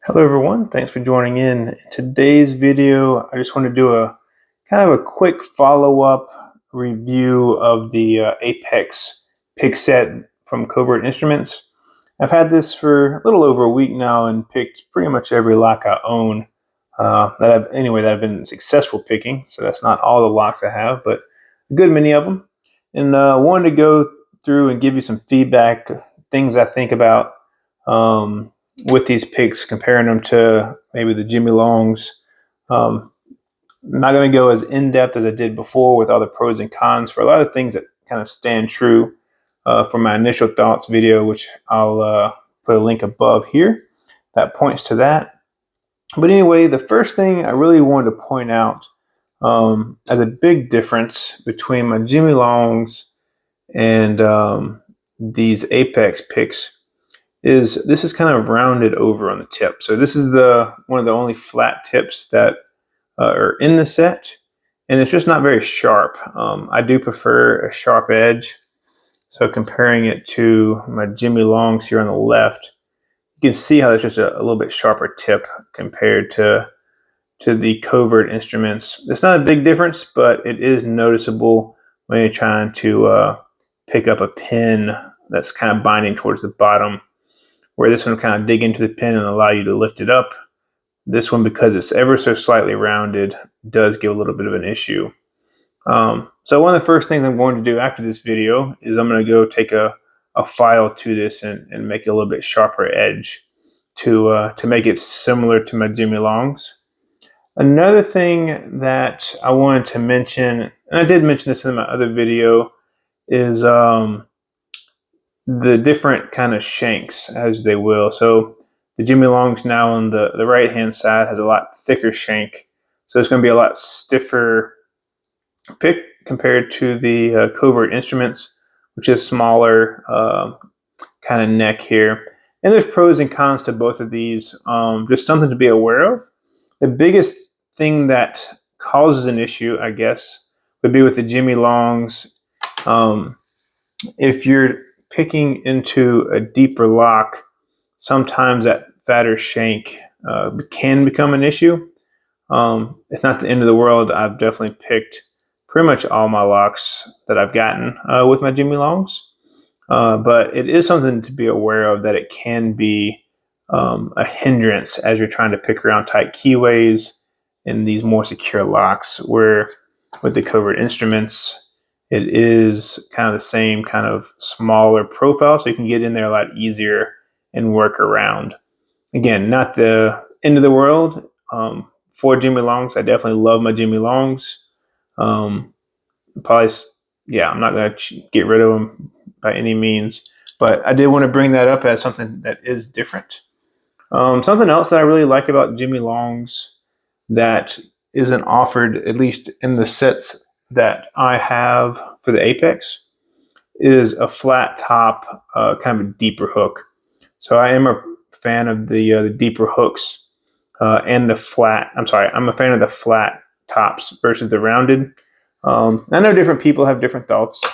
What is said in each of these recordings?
Hello everyone, thanks for joining in. In today's video, I just want to do a kind of a quick follow-up review of the APEX pick set from Covert Instruments. I've had this for a little over a week now and picked pretty much every lock I own that I've been successful picking. So that's not all the locks I have, but a good many of them. And wanted to go through and give you some feedback, things I think about with these picks, comparing them to maybe the Jimmy Longs. I'm not going to go as in-depth as I did before with all the pros and cons for a lot of things that kind of stand true from my initial thoughts video, which I'll put a link above here that points to that. But anyway, the first thing I really wanted to point out as a big difference between my Jimmy Longs and these Apex picks is this is kind of rounded over on the tip. So this is one of the only flat tips that are in the set, and it's just not very sharp. I do prefer a sharp edge. So comparing it to my Jimmy Longs here on the left, you can see how there's just a little bit sharper tip compared to the Covert Instruments. It's not a big difference, but it is noticeable when you're trying to pick up a pin that's kind of binding towards the bottom, where this one will kind of dig into the pin and allow you to lift it up. This one, because it's ever so slightly rounded, does give a little bit of an issue. So one of the first things I'm going to do after this video is I'm going to go take a file to this and make it a little bit sharper edge to make it similar to my Jimmy Longs. Another thing that I wanted to mention, and I did mention this in my other video, is the different kind of shanks, as they will. So the Jimmy Longs now on the right hand side has a lot thicker shank, so it's going to be a lot stiffer pick compared to the Covert Instruments, which is smaller kind of neck here. And there's pros and cons to both of these, just something to be aware of. The biggest thing that causes an issue, I guess, would be with the Jimmy Longs. If you're picking into a deeper lock, sometimes that fatter shank can become an issue. It's not the end of the world. I've definitely picked pretty much all my locks that I've gotten with my Jimmy Longs, but it is something to be aware of, that it can be a hindrance as you're trying to pick around tight keyways in these more secure locks, where with the Covert Instruments, it is kind of the same kind of smaller profile, so you can get in there a lot easier and work around. Again, not the end of the world for Jimmy Longs. I definitely love my Jimmy Longs. Probably, yeah, I'm not going to get rid of them by any means, but I did want to bring that up as something that is different. Something else that I really like about Jimmy Longs that isn't offered, at least in the sets that I have for the Apex, is a flat top, kind of a deeper hook. So I am a fan of the deeper hooks and the flat. I'm a fan of the flat tops versus the rounded. I know different people have different thoughts,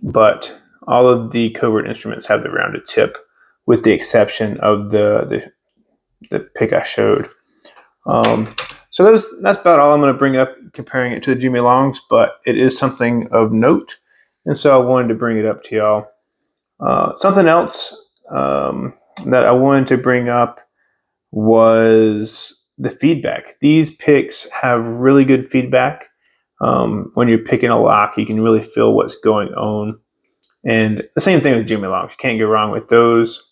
but all of the Covert Instruments have the rounded tip, with the exception of the pick I showed. So that's about all I'm going to bring up comparing it to the Jimmy Longs, but it is something of note, and so I wanted to bring it up to y'all. Something else that I wanted to bring up was the feedback. These picks have really good feedback. When you're picking a lock, you can really feel what's going on. And the same thing with Jimmy Longs. You can't go wrong with those.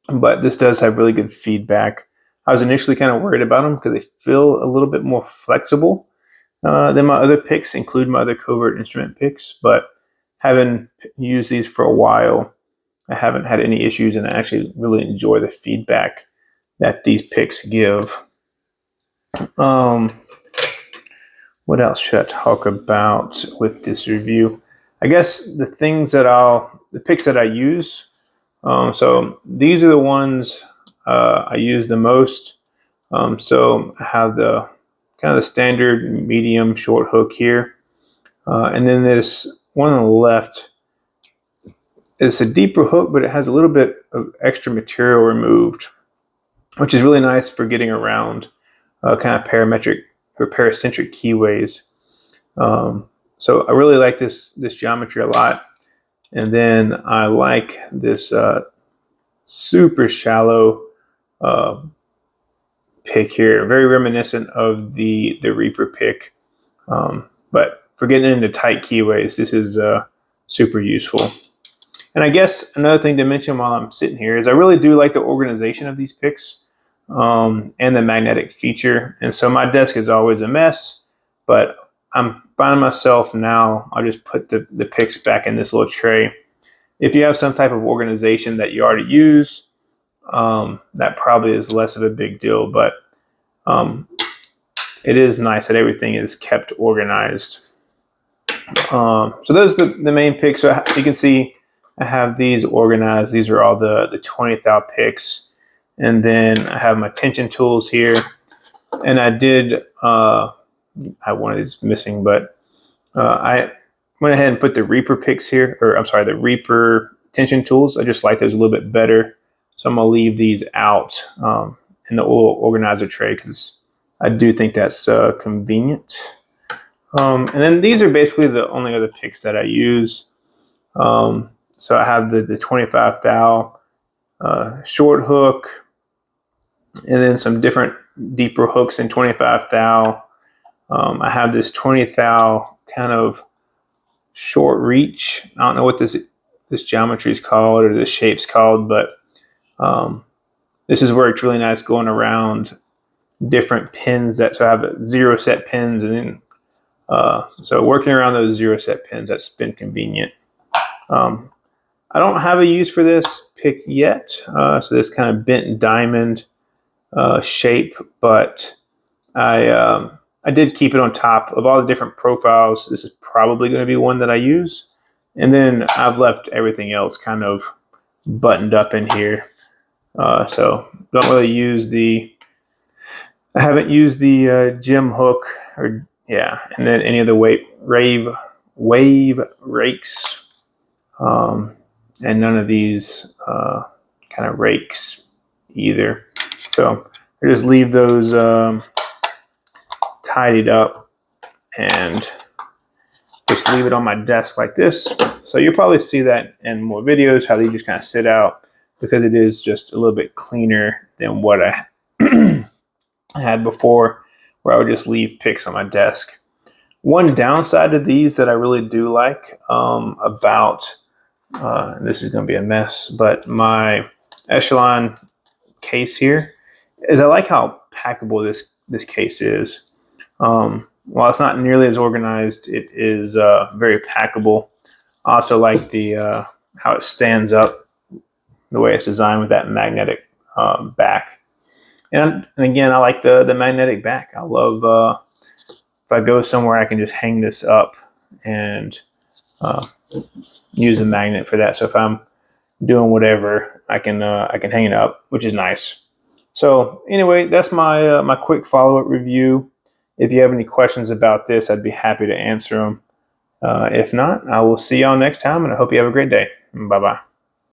But this does have really good feedback. I was initially kind of worried about them because they feel a little bit more flexible than my other picks, including my other Covert Instrument picks. But having used these for a while, I haven't had any issues, and I actually really enjoy the feedback that these picks give. What else should I talk about with this review? I guess the picks that I use. So these are the ones I use the most. So I have the kind of the standard medium short hook here. And then this one on the left, it's a deeper hook, but it has a little bit of extra material removed, which is really nice for getting around kind of parametric or paracentric keyways. So I really like this geometry a lot. And then I like this super shallow pick here, very reminiscent of the Reaper pick. But for getting into tight keyways, this is super useful. And I guess another thing to mention while I'm sitting here is I really do like the organization of these picks and the magnetic feature. And so my desk is always a mess, but I'm finding myself now, I'll just put the picks back in this little tray. If you have some type of organization that you already use, that probably is less of a big deal, but it is nice that everything is kept organized. So those are the main picks. So you can see I have these organized. These are all the 20th thou picks. And then I have my tension tools here. And I did, I have one of these missing, but I went ahead and put the Reaper picks here, or I'm sorry, the Reaper tension tools. I just like those a little bit better. So I'm gonna leave these out in the oil organizer tray because I do think that's convenient. And then these are basically the only other picks that I use. So I have the 25 thou short hook, and then some different deeper hooks in 25 thou. I have this 20 thou kind of short reach. I don't know what this geometry is called or this shape's called, but this has worked really nice going around different pins so I have 0 set pins, and then so working around those 0 set pins, that's been convenient. I don't have a use for this pick yet, so this kind of bent diamond shape, but I did keep it on top of all the different profiles. This is probably going to be one that I use, and then I've left everything else kind of buttoned up in here. So don't really use I haven't used the gem hook, or yeah, and then any of the wave rakes, and none of these kind of rakes either. So I just leave those tidied up and just leave it on my desk like this. So you'll probably see that in more videos, how they just kind of sit out, because it is just a little bit cleaner than what I had before, where I would just leave picks on my desk. One downside to these that I really do like about, this is going to be a mess, but my Echelon case here is I like how packable this case is. While it's not nearly as organized, it is very packable. I also like the how it stands up, the way it's designed with that magnetic back. And again, I like the magnetic back. I love if I go somewhere, I can just hang this up and use a magnet for that. So if I'm doing whatever, I can hang it up, which is nice. So anyway, that's my my quick follow-up review. If you have any questions about this, I'd be happy to answer them. If not, I will see y'all next time, and I hope you have a great day. Bye-bye.